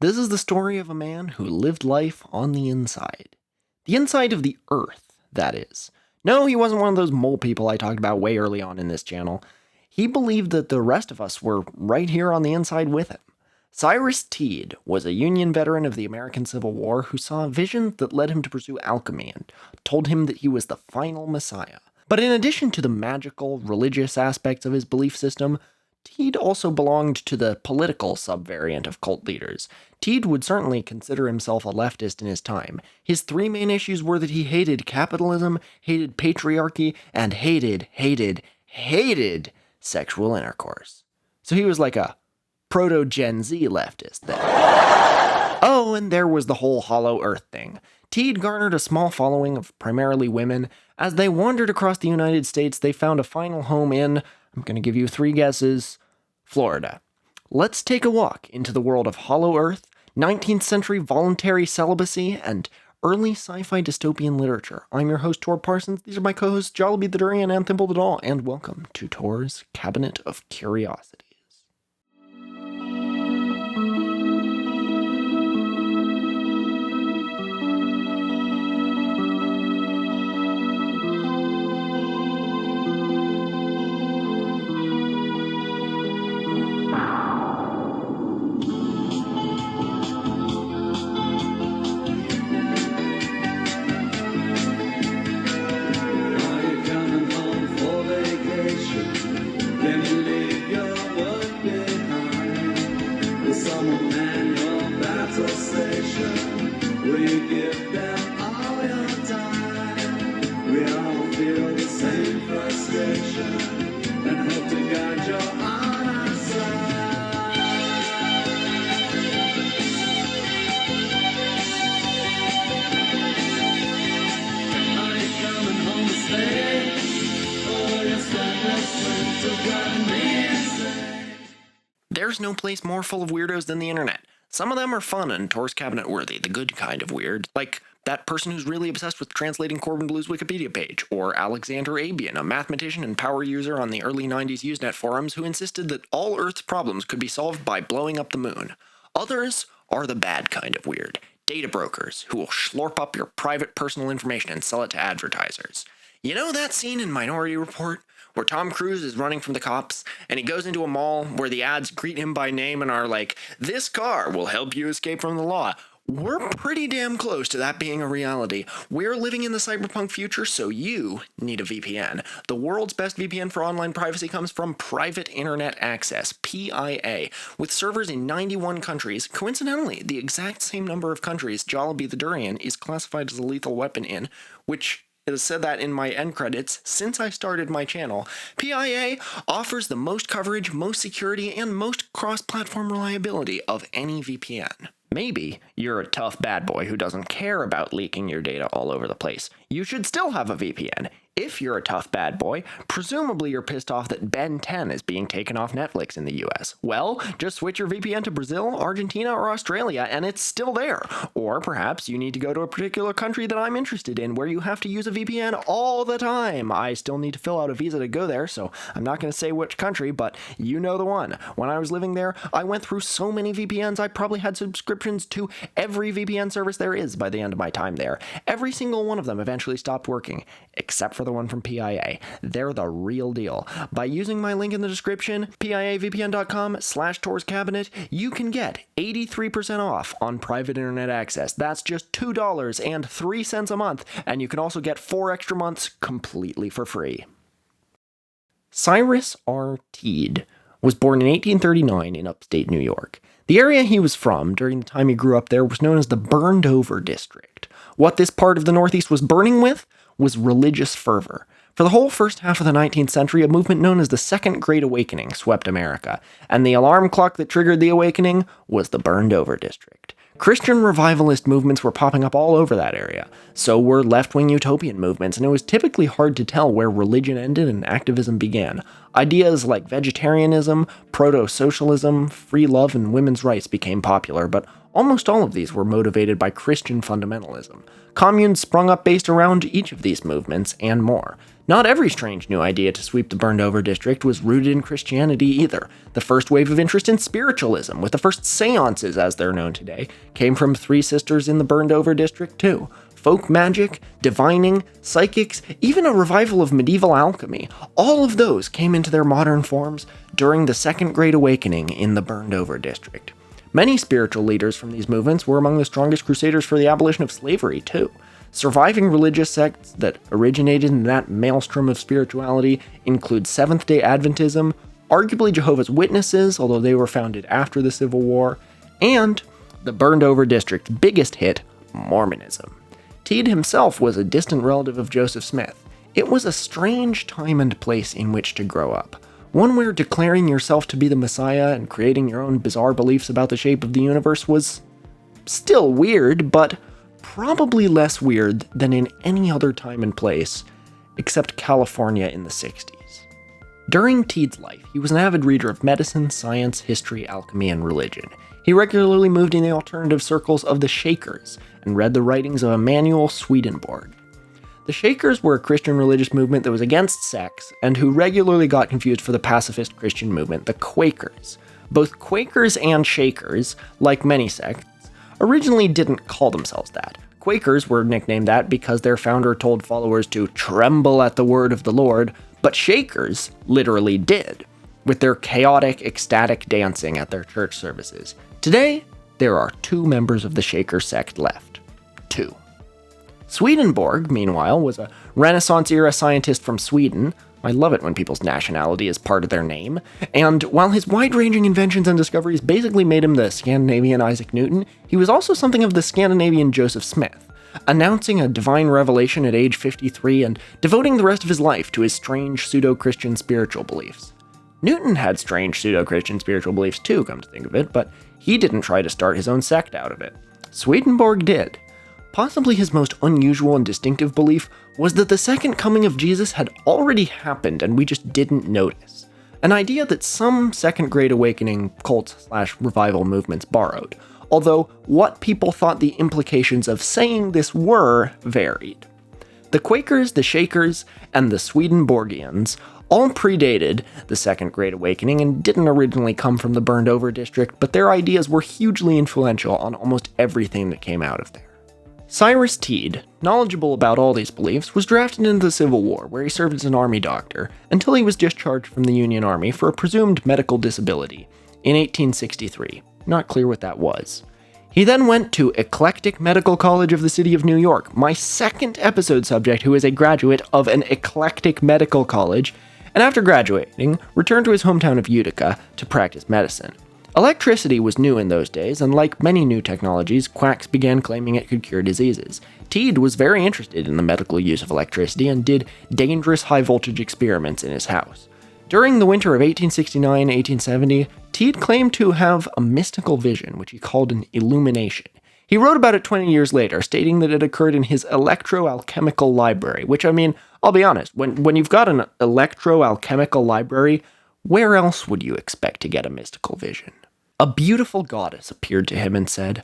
This is the story of a man who lived life on the inside. The inside of the Earth, that is. No, he wasn't one of those mole people I talked about way early on in this channel. He believed that the rest of us were right here on the inside with him. Cyrus Teed was a Union veteran of the American Civil War who saw a vision that led him to pursue alchemy and told him that he was the final messiah. But in addition to the magical, religious aspects of his belief system, Teed also belonged to the political subvariant of cult leaders. Teed would certainly consider himself a leftist in his time. His three main issues were that he hated capitalism, hated patriarchy, and hated sexual intercourse. So he was like a proto-Gen Z leftist then. Oh, and there was the whole Hollow Earth thing. Teed garnered a small following of primarily women. As they wandered across the United States, they found a final home in, I'm going to give you three guesses, Florida. Let's take a walk into the world of Hollow Earth, 19th century voluntary celibacy, and early sci-fi dystopian literature. I'm your host, Tor Parsons. These are my co-hosts, Jollibee the Durian and Thimble the Doll, and welcome to Tor's Cabinet of Curiosities. There's no place more full of weirdos than the internet. Some of them are fun and Tor's Cabinet worthy, the good kind of weird, like that person who's really obsessed with translating Corbin Blue's Wikipedia page, or Alexander Abian, a mathematician and power user on the early 90s Usenet forums who insisted that all Earth's problems could be solved by blowing up the moon. Others are the bad kind of weird, data brokers who will slurp up your private personal information and sell it to advertisers. You know that scene in Minority Report where Tom Cruise is running from the cops and he goes into a mall where the ads greet him by name and are like, "This car will help you escape from the law"? We're pretty damn close to that being a reality. We're living in the cyberpunk future, so you need a VPN. The world's best VPN for online privacy comes from Private Internet Access, PIA, with servers in 91 countries. Coincidentally, the exact same number of countries Jollibee the Durian is classified as a lethal weapon in, which it has said that in my end credits since I started my channel. PIA offers the most coverage, most security, and most cross-platform reliability of any VPN. Maybe you're a tough bad boy who doesn't care about leaking your data all over the place. You should still have a VPN. If you're a tough bad boy, presumably you're pissed off that Ben 10 is being taken off Netflix in the US. Well, just switch your VPN to Brazil, Argentina, or Australia, and it's still there. Or perhaps you need to go to a particular country that I'm interested in where you have to use a VPN all the time. I still need to fill out a visa to go there, so I'm not going to say which country, but you know the one. When I was living there, I went through so many VPNs, I probably had subscriptions to every VPN service there is by the end of my time there. Every single one of them eventually stopped working, except for the one from PIA. They're the real deal. By using my link in the description, piavpn.com/Tor's Cabinet, you can get 83% off on private internet access. That's just $2.03 a month, and you can also get 4 extra months completely for free. Cyrus R. Teed was born in 1839 in upstate New York. The area he was from during the time he grew up there was known as the Burned Over District. What this part of the Northeast was burning with was religious fervor. For the whole first half of the 19th century, a movement known as the Second Great Awakening swept America, and the alarm clock that triggered the awakening was the Burned Over District. Christian revivalist movements were popping up all over that area. So were left-wing utopian movements, and it was typically hard to tell where religion ended and activism began. Ideas like vegetarianism, proto-socialism, free love, and women's rights became popular, but almost all of these were motivated by Christian fundamentalism. Communes sprung up based around each of these movements, and more. Not every strange new idea to sweep the burned-over district was rooted in Christianity either. The first wave of interest in spiritualism, with the first seances as they're known today, came from three sisters in the burned-over district too. Folk magic, divining, psychics, even a revival of medieval alchemy, all of those came into their modern forms during the Second Great Awakening in the burned-over district. Many spiritual leaders from these movements were among the strongest crusaders for the abolition of slavery, too. Surviving religious sects that originated in that maelstrom of spirituality include Seventh-day Adventism, arguably Jehovah's Witnesses, although they were founded after the Civil War, and the burned-over district's biggest hit, Mormonism. Teed himself was a distant relative of Joseph Smith. It was a strange time and place in which to grow up. One where declaring yourself to be the Messiah and creating your own bizarre beliefs about the shape of the universe was still weird, but probably less weird than in any other time and place, except California in the 60s. During Teed's life, he was an avid reader of medicine, science, history, alchemy, and religion. He regularly moved in the alternative circles of the Shakers and read the writings of Emanuel Swedenborg. The Shakers were a Christian religious movement that was against sex and who regularly got confused for the pacifist Christian movement, the Quakers. Both Quakers and Shakers, like many sects, originally didn't call themselves that. Quakers were nicknamed that because their founder told followers to tremble at the word of the Lord, but Shakers literally did, with their chaotic, ecstatic dancing at their church services. Today, there are 2 members of the Shaker sect left. 2. Swedenborg, meanwhile, was a Renaissance-era scientist from Sweden. I love it when people's nationality is part of their name. And while his wide-ranging inventions and discoveries basically made him the Scandinavian Isaac Newton, he was also something of the Scandinavian Joseph Smith, announcing a divine revelation at age 53 and devoting the rest of his life to his strange pseudo-Christian spiritual beliefs. Newton had strange pseudo-Christian spiritual beliefs too, come to think of it, but he didn't try to start his own sect out of it. Swedenborg did. Possibly his most unusual and distinctive belief was that the second coming of Jesus had already happened and we just didn't notice. An idea that some Second Great Awakening cult/revival movements borrowed, although what people thought the implications of saying this were varied. The Quakers, the Shakers, and the Swedenborgians all predated the Second Great Awakening and didn't originally come from the burned-over district, but their ideas were hugely influential on almost everything that came out of there. Cyrus Teed, knowledgeable about all these beliefs, was drafted into the Civil War, where he served as an army doctor, until he was discharged from the Union Army for a presumed medical disability in 1863. Not clear what that was. He then went to Eclectic Medical College of the City of New York, my second episode subject who is a graduate of an Eclectic Medical College, and after graduating, returned to his hometown of Utica to practice medicine. Electricity was new in those days, and like many new technologies, quacks began claiming it could cure diseases. Teed was very interested in the medical use of electricity and did dangerous high-voltage experiments in his house. During the winter of 1869-1870, Teed claimed to have a mystical vision, which he called an illumination. He wrote about it 20 years later, stating that it occurred in his electro-alchemical library, which, I mean, I'll be honest, when you've got an electro-alchemical library, where else would you expect to get a mystical vision? A beautiful goddess appeared to him and said,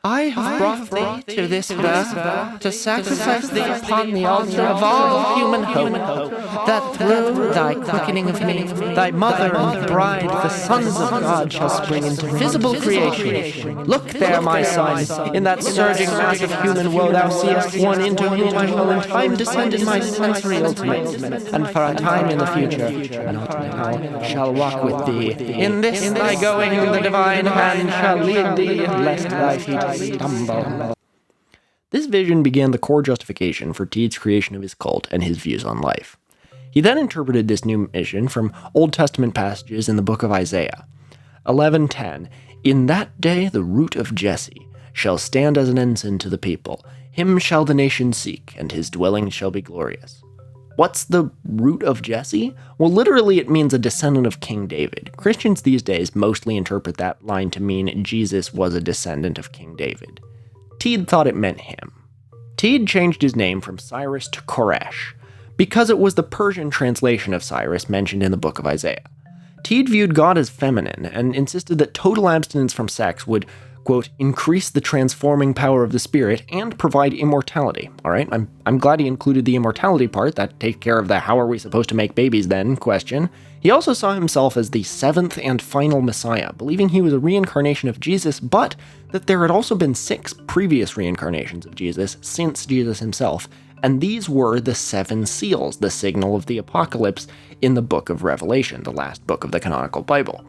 "I have brought thee to this birth to sacrifice thee upon the altar of all human hope, that through thy quickening of me, thy mother and bride, the sons of God, shall spring into visible creation. Look there, my son, in that surging mass of human woe thou seest one into whom I shall in time descend in my sensory ultimate, and for a time in the future, not now, shall walk with thee. In this thy going, the divine hand shall lead thee, lest thy feet stumble." This vision began the core justification for Teed's creation of his cult and his views on life. He then interpreted this new mission from Old Testament passages in the book of Isaiah. 11:10, "In that day the root of Jesse shall stand as an ensign to the people. Him shall the nations seek, and his dwelling shall be glorious." What's the root of Jesse? Well, literally it means a descendant of King David. Christians these days mostly interpret that line to mean Jesus was a descendant of King David. Teed thought it meant him. Teed changed his name from Cyrus to Koresh. because it was the Persian translation of Cyrus mentioned in the book of Isaiah. Teed viewed God as feminine and insisted that total abstinence from sex would, quote, increase the transforming power of the spirit and provide immortality. All right, I'm glad he included the immortality part. That takes care of the how are we supposed to make babies then question. He also saw himself as the seventh and final Messiah, believing he was a reincarnation of Jesus, but that there had also been 6 previous reincarnations of Jesus since Jesus himself, and these were the 7 seals, the signal of the apocalypse in the book of Revelation, the last book of the canonical Bible.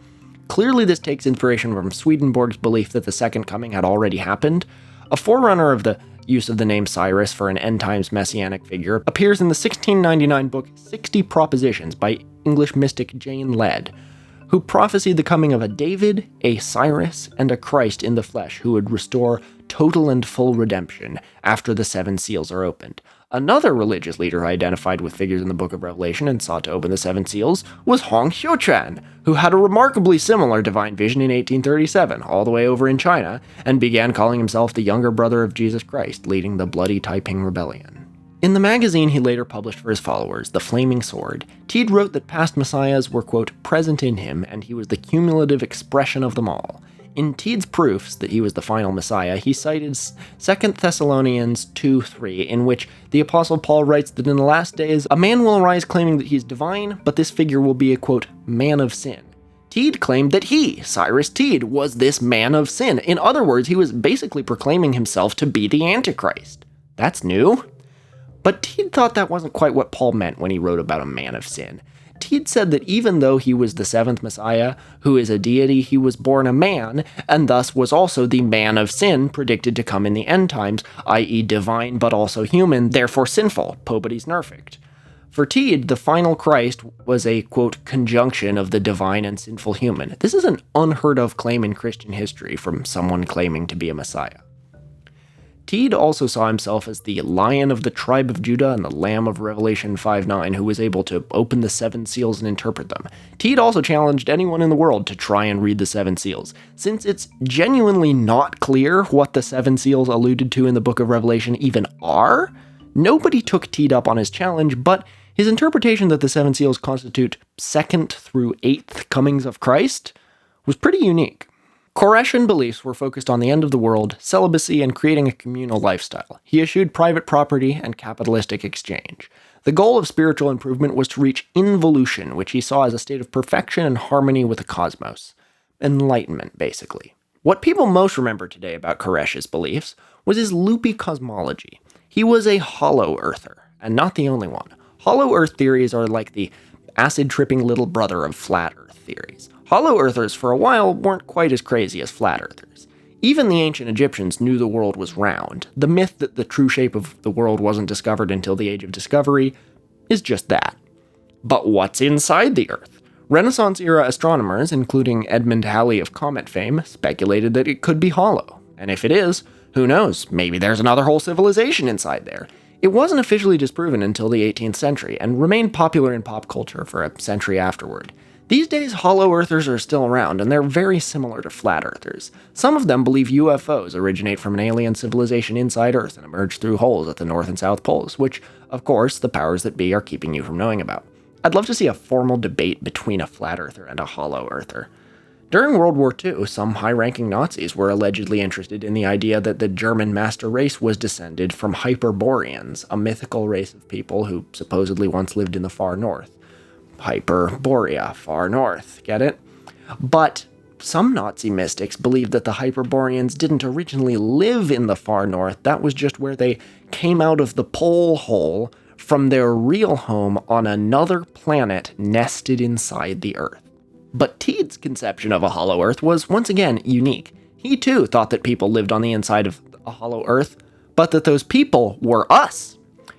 Clearly this takes inspiration from Swedenborg's belief that the second coming had already happened. A forerunner of the use of the name Cyrus for an end-times messianic figure appears in the 1699 book 60 Propositions by English mystic Jane Ledd, who prophesied the coming of a David, a Cyrus, and a Christ in the flesh who would restore total and full redemption after the 7 seals are opened. Another religious leader who identified with figures in the Book of Revelation and sought to open the 7 seals was Hong Xiuquan, who had a remarkably similar divine vision in 1837, all the way over in China, and began calling himself the younger brother of Jesus Christ, leading the bloody Taiping Rebellion. In the magazine he later published for his followers, The Flaming Sword, Teed wrote that past messiahs were, quote, present in him, and he was the cumulative expression of them all. In Teed's proofs that he was the final Messiah, he cited 2 Thessalonians 2:3, in which the Apostle Paul writes that in the last days, a man will arise claiming that he's divine, but this figure will be a, quote, man of sin. Teed claimed that he, Cyrus Teed, was this man of sin. In other words, he was basically proclaiming himself to be the Antichrist. That's new. But Teed thought that wasn't quite what Paul meant when he wrote about a man of sin. Teed said that even though he was the 7th Messiah, who is a deity, he was born a man, and thus was also the man of sin predicted to come in the end times, i.e. divine but also human, therefore sinful, pobetes nerfict. For Teed, the final Christ was a, quote, conjunction of the divine and sinful human. This is an unheard of claim in Christian history from someone claiming to be a Messiah. Teed also saw himself as the Lion of the tribe of Judah and the Lamb of Revelation 5:9, who was able to open the 7 seals and interpret them. Teed also challenged anyone in the world to try and read the 7 seals. Since it's genuinely not clear what the 7 seals alluded to in the book of Revelation even are, nobody took Teed up on his challenge, but his interpretation that the 7 seals constitute 2nd through 8th comings of Christ was pretty unique. Koreshan beliefs were focused on the end of the world, celibacy, and creating a communal lifestyle. He eschewed private property and capitalistic exchange. The goal of spiritual improvement was to reach involution, which he saw as a state of perfection and harmony with the cosmos. Enlightenment, basically. What people most remember today about Koresh's beliefs was his loopy cosmology. He was a hollow earther, and not the only one. Hollow earth theories are like the acid-tripping little brother of flat earth theories. Hollow earthers for a while weren't quite as crazy as flat earthers. Even the ancient Egyptians knew the world was round. The myth that the true shape of the world wasn't discovered until the Age of Discovery is just that. But what's inside the Earth? Renaissance-era astronomers, including Edmund Halley of comet fame, speculated that it could be hollow. And if it is, who knows, maybe there's another whole civilization inside there. It wasn't officially disproven until the 18th century, and remained popular in pop culture for a century afterward. These days, hollow earthers are still around, and they're very similar to flat earthers. Some of them believe UFOs originate from an alien civilization inside Earth and emerge through holes at the North and South Poles, which, of course, the powers that be are keeping you from knowing about. I'd love to see a formal debate between a flat earther and a hollow earther. During World War II, some high-ranking Nazis were allegedly interested in the idea that the German master race was descended from Hyperboreans, a mythical race of people who supposedly once lived in the far north. Hyperborea, far north, get it? But some Nazi mystics believed that the Hyperboreans didn't originally live in the far north. That was just where they came out of the pole hole from their real home on another planet nested inside the Earth. But Teed's conception of a hollow Earth was once again unique. He too thought that people lived on the inside of a hollow Earth, but that those people were us.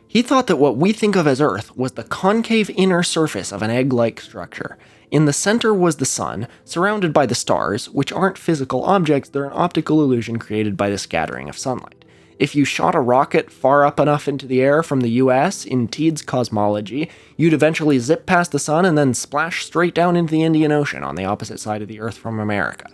He thought that what we think of as Earth was the concave inner surface of an egg-like structure. In the center was the sun, surrounded by the stars, which aren't physical objects, they're an optical illusion created by the scattering of sunlight. If you shot a rocket far up enough into the air from the US, in Teed's cosmology, you'd eventually zip past the sun and then splash straight down into the Indian Ocean on the opposite side of the Earth from America.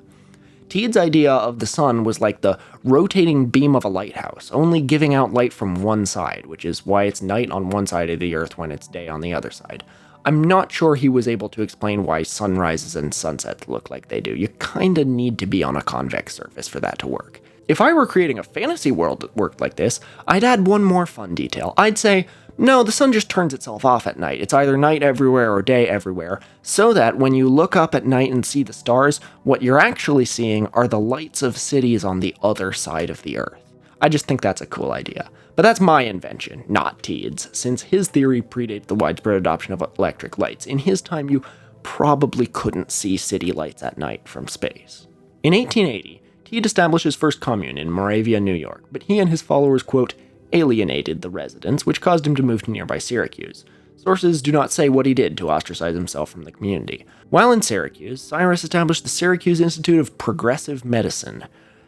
Teed's idea of the sun was like the rotating beam of a lighthouse, only giving out light from one side, which is why it's night on one side of the Earth when it's day on the other side. I'm not sure he was able to explain why sunrises and sunsets look like they do. You kinda need to be on a convex surface for that to work. If I were creating a fantasy world that worked like this, I'd add one more fun detail. I'd say, no, the sun just turns itself off at night. It's either night everywhere or day everywhere, so that when you look up at night and see the stars, what you're actually seeing are the lights of cities on the other side of the Earth. I just think that's a cool idea. But that's my invention, not Teed's, since his theory predates the widespread adoption of electric lights. In his time, you probably couldn't see city lights at night from space. In 1880, Teed established his first commune in Moravia, New York, but he and his followers, quote, alienated the residents, which caused him to move to nearby Syracuse. Sources do not say what he did to ostracize himself from the community. While in Syracuse, Cyrus established the Syracuse Institute of Progressive Medicine.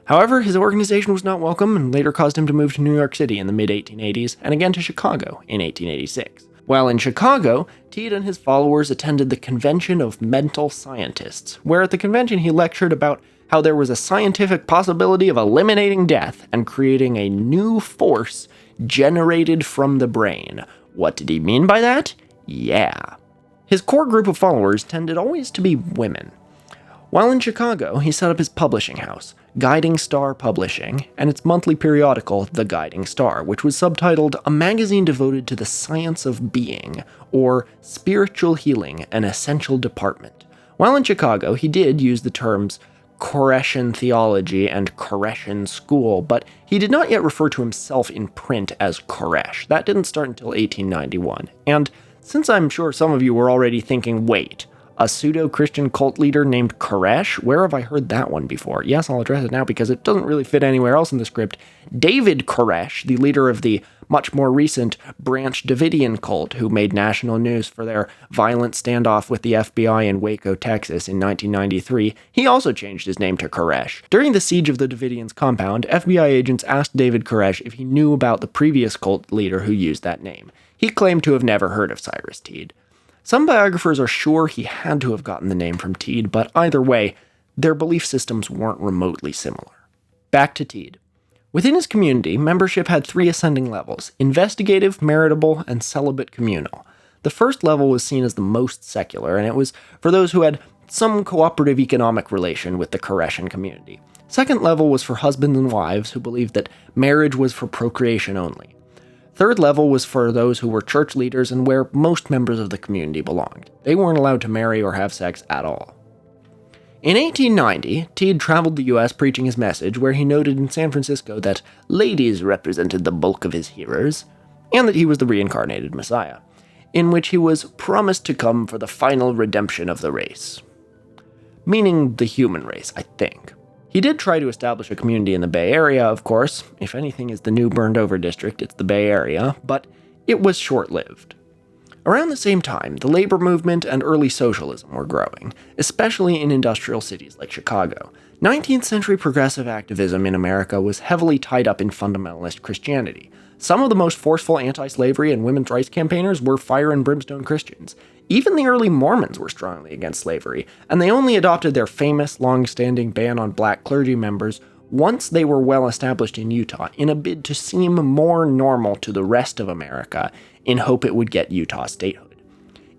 However, his organization was not welcome and later caused him to move to New York City in the mid-1880s and again to Chicago in 1886. While in Chicago, Teed and his followers attended the Convention of Mental Scientists, where at the convention he lectured about how there was a scientific possibility of eliminating death and creating a new force generated from the brain. What did he mean by that? Yeah. His core group of followers tended always to be women. While in Chicago, he set up his publishing house, Guiding Star Publishing, and its monthly periodical, The Guiding Star, which was subtitled A Magazine Devoted to the Science of Being, or Spiritual Healing, an Essential Department. While in Chicago, he did use the terms Koreshan theology and Koreshan school, but he did not yet refer to himself in print as Koresh. That didn't start until 1891. And since I'm sure some of you were already thinking, wait, a pseudo-Christian cult leader named Koresh? Where have I heard that one before? Yes, I'll address it now because it doesn't really fit anywhere else in the script. David Koresh, the leader of the much more recent Branch Davidian cult who made national news for their violent standoff with the FBI in Waco, Texas in 1993, he also changed his name to Koresh. During the siege of the Davidians' compound, FBI agents asked David Koresh if he knew about the previous cult leader who used that name. He claimed to have never heard of Cyrus Teed. Some biographers are sure he had to have gotten the name from Teed, but either way, their belief systems weren't remotely similar. Back to Teed. Within his community, membership had 3 ascending levels: investigative, meritable, and celibate communal. The first level was seen as the most secular, and it was for those who had some cooperative economic relation with the Koreshan community. Second level was for husbands and wives who believed that marriage was for procreation only. Third level was for those who were church leaders and where most members of the community belonged. They weren't allowed to marry or have sex at all. In 1890, Teed traveled the U.S. preaching his message, where he noted in San Francisco that ladies represented the bulk of his hearers, and that he was the reincarnated Messiah, in which he was promised to come for the final redemption of the race. Meaning the human race, I think. He did try to establish a community in the Bay Area, of course. If anything is the new burned-over district, it's the Bay Area, but it was short-lived. Around the same time, the labor movement and early socialism were growing, especially in industrial cities like Chicago. 19th century progressive activism in America was heavily tied up in fundamentalist Christianity. Some of the most forceful anti-slavery and women's rights campaigners were fire and brimstone Christians. Even the early Mormons were strongly against slavery, and they only adopted their famous, long-standing ban on black clergy members once they were well established in Utah, in a bid to seem more normal to the rest of America, in hope it would get Utah statehood.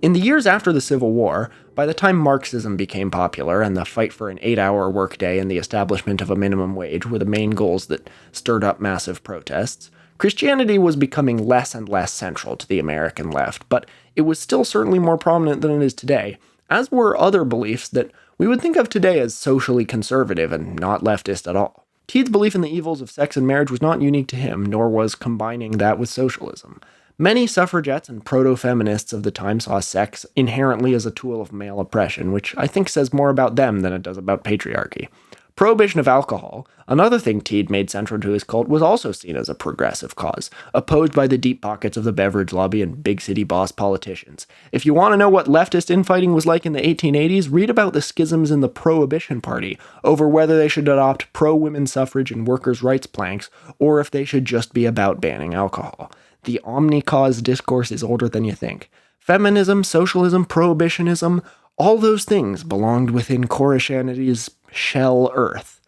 In the years after the Civil War, by the time Marxism became popular and the fight for an 8-hour workday and the establishment of a minimum wage were the main goals that stirred up massive protests, Christianity was becoming less and less central to the American left, but it was still certainly more prominent than it is today, as were other beliefs that we would think of today as socially conservative and not leftist at all. Teed's belief in the evils of sex and marriage was not unique to him, nor was combining that with socialism. Many suffragettes and proto-feminists of the time saw sex inherently as a tool of male oppression, which I think says more about them than it does about patriarchy. Prohibition of alcohol, another thing Teed made central to his cult, was also seen as a progressive cause, opposed by the deep pockets of the beverage lobby and big city boss politicians. If you want to know what leftist infighting was like in the 1880s, read about the schisms in the Prohibition Party over whether they should adopt pro-women's suffrage and workers' rights planks, or if they should just be about banning alcohol. The omni-cause discourse is older than you think. Feminism, socialism, prohibitionism, all those things belonged within Koreshanity's shell Earth.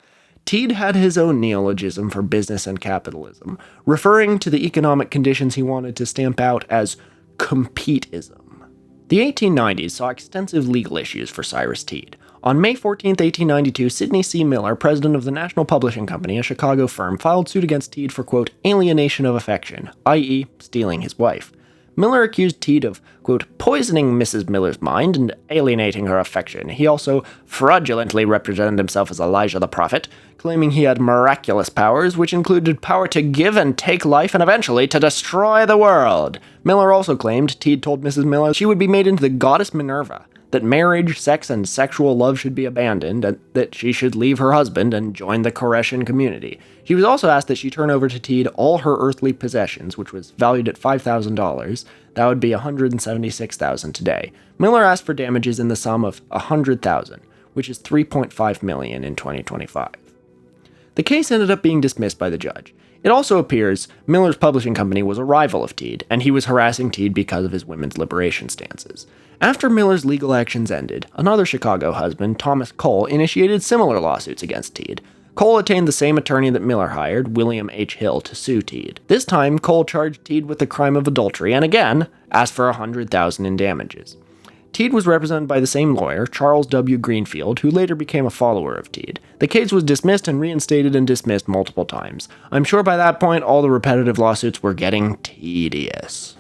Teed had his own neologism for business and capitalism, referring to the economic conditions he wanted to stamp out as competeism. The 1890s saw extensive legal issues for Cyrus Teed. On May 14, 1892, Sidney C. Miller, president of the National Publishing Company, a Chicago firm, filed suit against Teed for, quote, alienation of affection, i.e., stealing his wife. Miller accused Teed of, quote, poisoning Mrs. Miller's mind and alienating her affection. He also fraudulently represented himself as Elijah the prophet, claiming he had miraculous powers, which included power to give and take life and eventually to destroy the world. Miller also claimed Teed told Mrs. Miller she would be made into the goddess Minerva, that marriage, sex, and sexual love should be abandoned, and that she should leave her husband and join the Koreshan community. She was also asked that she turn over to Teed all her earthly possessions, which was valued at $5,000. That would be $176,000 today. Miller asked for damages in the sum of $100,000, which is $3.5 million in 2025. The case ended up being dismissed by the judge. It also appears Miller's publishing company was a rival of Teed, and he was harassing Teed because of his women's liberation stances. After Miller's legal actions ended, another Chicago husband, Thomas Cole, initiated similar lawsuits against Teed. Cole attained the same attorney that Miller hired, William H. Hill, to sue Teed. This time, Cole charged Teed with the crime of adultery and again asked for $100,000 in damages. Teed was represented by the same lawyer, Charles W. Greenfield, who later became a follower of Teed. The case was dismissed and reinstated and dismissed multiple times. I'm sure by that point, all the repetitive lawsuits were getting tedious.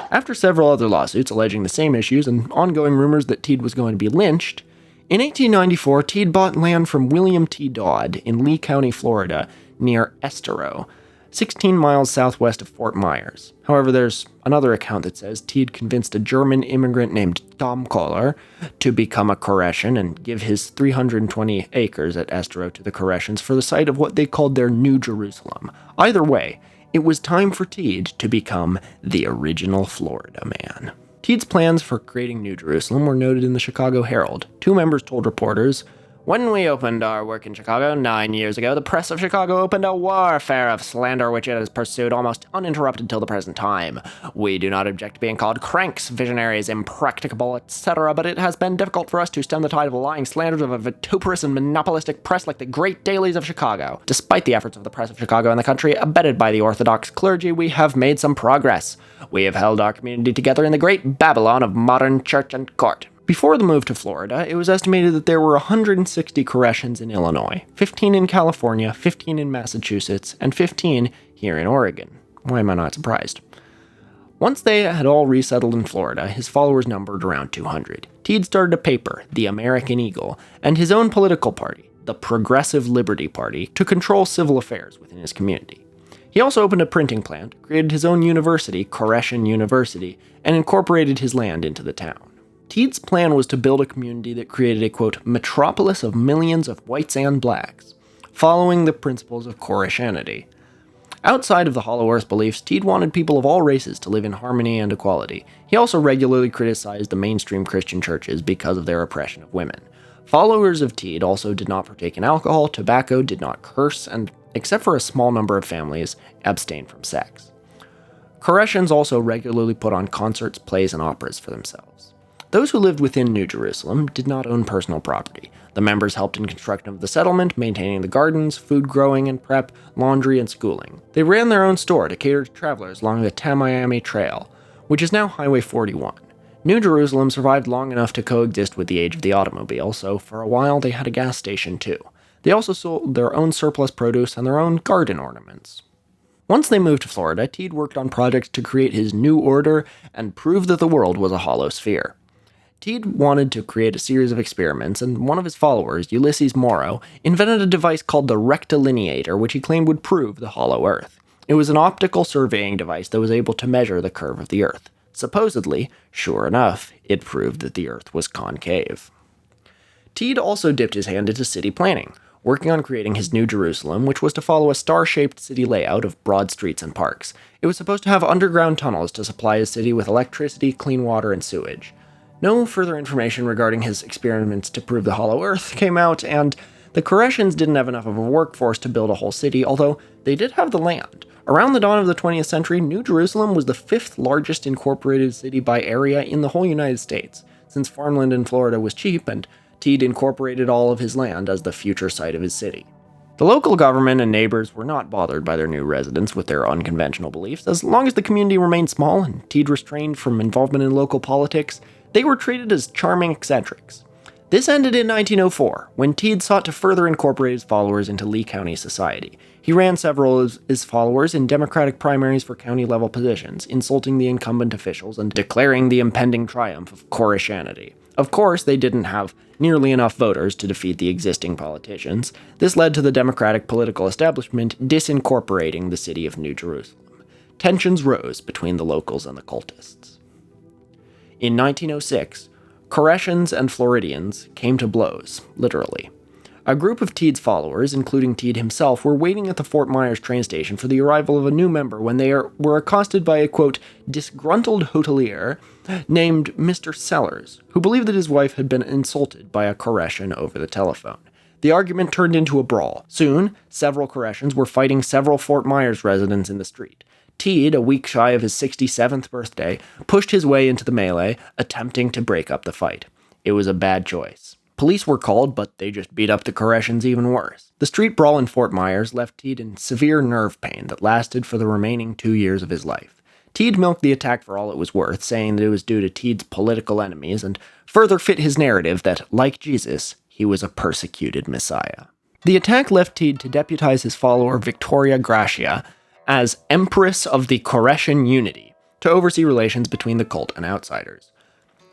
After several other lawsuits alleging the same issues and ongoing rumors that Teed was going to be lynched, in 1894, Teed bought land from William T. Dodd in Lee County, Florida, near Estero, 16 miles southwest of Fort Myers. However, there's another account that says Teed convinced a German immigrant named Tom Kohler to become a Koreshan and give his 320 acres at Estero to the Koreshans for the site of what they called their New Jerusalem. Either way, it was time for Teed to become the original Florida man. Teed's plans for creating New Jerusalem were noted in the Chicago Herald. Two members told reporters, "When we opened our work in Chicago 9 years ago, the press of Chicago opened a warfare of slander which it has pursued almost uninterrupted till the present time. We do not object to being called cranks, visionaries, impracticable, etc., but it has been difficult for us to stem the tide of lying slanders of a vituperous and monopolistic press like the great dailies of Chicago. Despite the efforts of the press of Chicago and the country, abetted by the Orthodox clergy, we have made some progress. We have held our community together in the great Babylon of modern church and court." Before the move to Florida, it was estimated that there were 160 Koreshans in Illinois, 15 in California, 15 in Massachusetts, and 15 here in Oregon. Why am I not surprised? Once they had all resettled in Florida, his followers numbered around 200. Teed started a paper, the American Eagle, and his own political party, the Progressive Liberty Party, to control civil affairs within his community. He also opened a printing plant, created his own university, Koreshan University, and incorporated his land into the town. Teed's plan was to build a community that created a, quote, metropolis of millions of whites and blacks, following the principles of Koreshanity. Outside of the Hollow Earth beliefs, Teed wanted people of all races to live in harmony and equality. He also regularly criticized the mainstream Christian churches because of their oppression of women. Followers of Teed also did not partake in alcohol, tobacco, did not curse, and, except for a small number of families, abstained from sex. Koreshans also regularly put on concerts, plays, and operas for themselves. Those who lived within New Jerusalem did not own personal property. The members helped in construction of the settlement, maintaining the gardens, food growing and prep, laundry, and schooling. They ran their own store to cater to travelers along the Tamiami Trail, which is now Highway 41. New Jerusalem survived long enough to coexist with the age of the automobile, so for a while they had a gas station too. They also sold their own surplus produce and their own garden ornaments. Once they moved to Florida, Teed worked on projects to create his new order and prove that the world was a hollow sphere. Teed wanted to create a series of experiments, and one of his followers, Ulysses Morrow, invented a device called the rectilineator, which he claimed would prove the hollow Earth. It was an optical surveying device that was able to measure the curve of the Earth. Supposedly, sure enough, it proved that the Earth was concave. Teed also dipped his hand into city planning, working on creating his New Jerusalem, which was to follow a star-shaped city layout of broad streets and parks. It was supposed to have underground tunnels to supply his city with electricity, clean water, and sewage. No further information regarding his experiments to prove the hollow Earth came out, and the Koreshans didn't have enough of a workforce to build a whole city, although they did have the land. Around the dawn of the 20th century, New Jerusalem was the 5th largest incorporated city by area in the whole United States, since farmland in Florida was cheap and Teed incorporated all of his land as the future site of his city. The local government and neighbors were not bothered by their new residents with their unconventional beliefs. As long as the community remained small and Teed restrained from involvement in local politics, they were treated as charming eccentrics. This ended in 1904, when Teed sought to further incorporate his followers into Lee County society. He ran several of his followers in Democratic primaries for county-level positions, insulting the incumbent officials and declaring the impending triumph of Koreshanity. Of course, they didn't have nearly enough voters to defeat the existing politicians. This led to the Democratic political establishment disincorporating the city of New Jerusalem. Tensions rose between the locals and the cultists. In 1906, Koreshans and Floridians came to blows, literally. A group of Teed's followers, including Teed himself, were waiting at the Fort Myers train station for the arrival of a new member when they were accosted by a, quote, disgruntled hotelier named Mr. Sellers, who believed that his wife had been insulted by a Koreshan over the telephone. The argument turned into a brawl. Soon, several Koreshans were fighting several Fort Myers residents in the street. Teed, a week shy of his 67th birthday, pushed his way into the melee, attempting to break up the fight. It was a bad choice. Police were called, but they just beat up the Koreshans even worse. The street brawl in Fort Myers left Teed in severe nerve pain that lasted for the remaining 2 years of his life. Teed milked the attack for all it was worth, saying that it was due to Teed's political enemies, and further fit his narrative that, like Jesus, he was a persecuted Messiah. The attack left Teed to deputize his follower Victoria Gracia as Empress of the Koreshan Unity, to oversee relations between the cult and outsiders.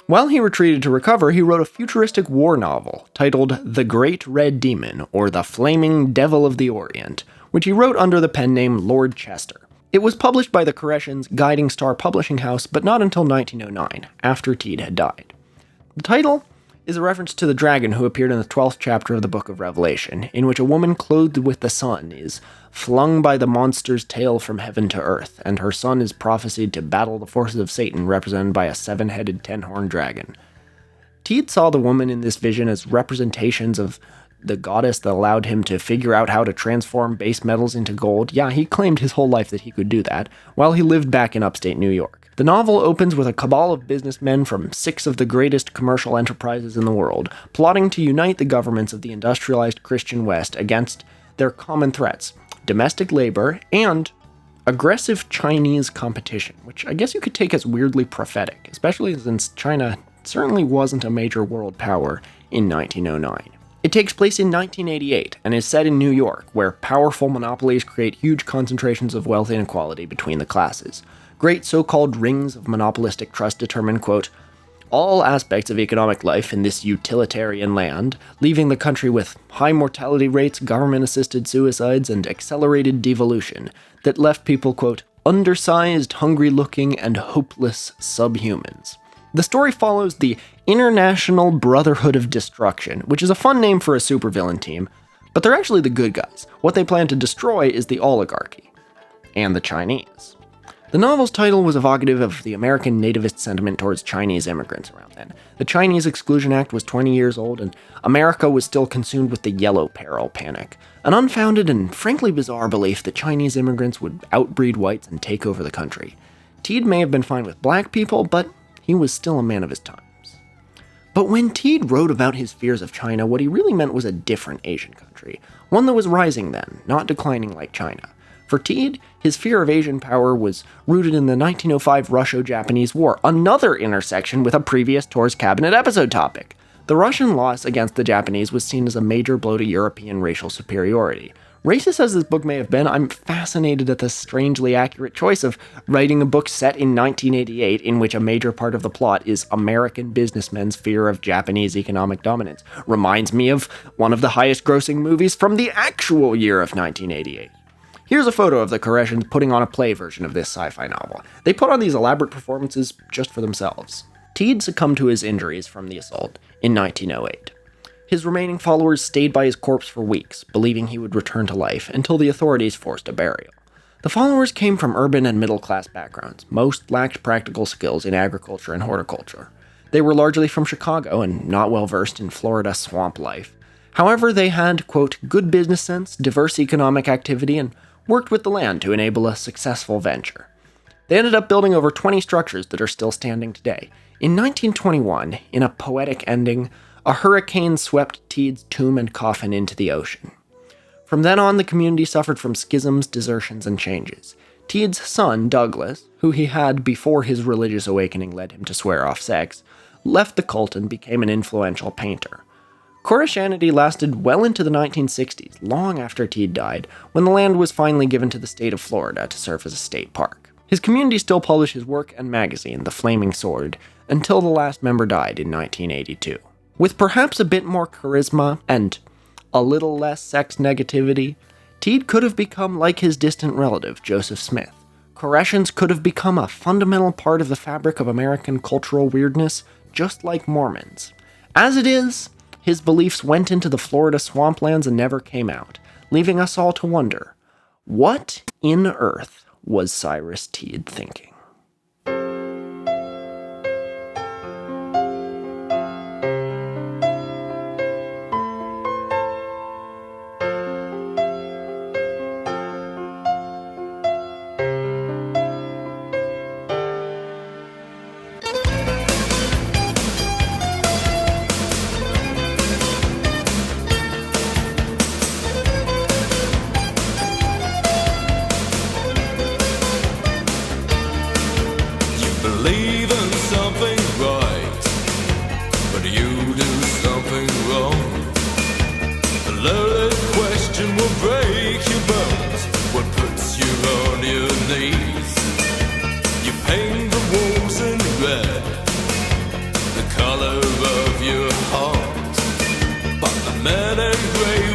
While he retreated to recover, he wrote a futuristic war novel titled The Great Red Demon, or The Flaming Devil of the Orient, which he wrote under the pen name Lord Chester. It was published by the Koreshans' Guiding Star Publishing House, but not until 1909, after Teed had died. The title is a reference to the dragon who appeared in the 12th chapter of the Book of Revelation, in which a woman clothed with the sun is flung by the monster's tail from heaven to earth, and her son is prophesied to battle the forces of Satan, represented by a 7-headed, 10-horned dragon. Teed saw the woman in this vision as representations of the goddess that allowed him to figure out how to transform base metals into gold. Yeah, he claimed his whole life that he could do that, while he lived back in upstate New York. The novel opens with a cabal of businessmen from 6 of the greatest commercial enterprises in the world, plotting to unite the governments of the industrialized Christian West against their common threats: domestic labor and aggressive Chinese competition, which I guess you could take as weirdly prophetic, especially since China certainly wasn't a major world power in 1909. It takes place in 1988 and is set in New York, where powerful monopolies create huge concentrations of wealth inequality between the classes. Great so-called rings of monopolistic trust determine, quote, all aspects of economic life in this utilitarian land, leaving the country with high mortality rates, government-assisted suicides, and accelerated devolution that left people, quote, undersized, hungry-looking, and hopeless subhumans. The story follows the International Brotherhood of Destruction, which is a fun name for a supervillain team, but they're actually the good guys. What they plan to destroy is the oligarchy and the Chinese. The novel's title was evocative of the American nativist sentiment towards Chinese immigrants around then. The Chinese Exclusion Act was 20 years old, and America was still consumed with the Yellow Peril panic, an unfounded and frankly bizarre belief that Chinese immigrants would outbreed whites and take over the country. Teed may have been fine with black people, but he was still a man of his times. But when Teed wrote about his fears of China, what he really meant was a different Asian country, one that was rising then, not declining like China. For Teed, his fear of Asian power was rooted in the 1905 Russo-Japanese War, another intersection with a previous Tours Cabinet episode topic. The Russian loss against the Japanese was seen as a major blow to European racial superiority. Racist as this book may have been, I'm fascinated at the strangely accurate choice of writing a book set in 1988 in which a major part of the plot is American businessmen's fear of Japanese economic dominance. Reminds me of one of the highest grossing movies from the actual year of 1988. Here's a photo of the Koreshans putting on a play version of this sci-fi novel. They put on these elaborate performances just for themselves. Teed succumbed to his injuries from the assault in 1908. His remaining followers stayed by his corpse for weeks, believing he would return to life, until the authorities forced a burial. The followers came from urban and middle-class backgrounds. Most lacked practical skills in agriculture and horticulture. They were largely from Chicago and not well-versed in Florida swamp life. However, they had, quote, good business sense, diverse economic activity, and worked with the land to enable a successful venture. They ended up building over 20 structures that are still standing today. In 1921, in a poetic ending, a hurricane swept Teed's tomb and coffin into the ocean. From then on, the community suffered from schisms, desertions, and changes. Teed's son, Douglas, who he had before his religious awakening led him to swear off sex, left the cult and became an influential painter. Koreshanity lasted well into the 1960s, long after Teed died, when the land was finally given to the state of Florida to serve as a state park. His community still published his work and magazine, The Flaming Sword, until the last member died in 1982. With perhaps a bit more charisma and a little less sex negativity, Teed could have become like his distant relative, Joseph Smith. Koreshans could have become a fundamental part of the fabric of American cultural weirdness, just like Mormons. As it is, his beliefs went into the Florida swamplands and never came out, leaving us all to wonder, what in earth was Cyrus Teed thinking? Believe in something right, but you do something wrong. A loaded question will break your bones. What puts you on your knees? You paint the walls in red, the color of your heart, but the men engraved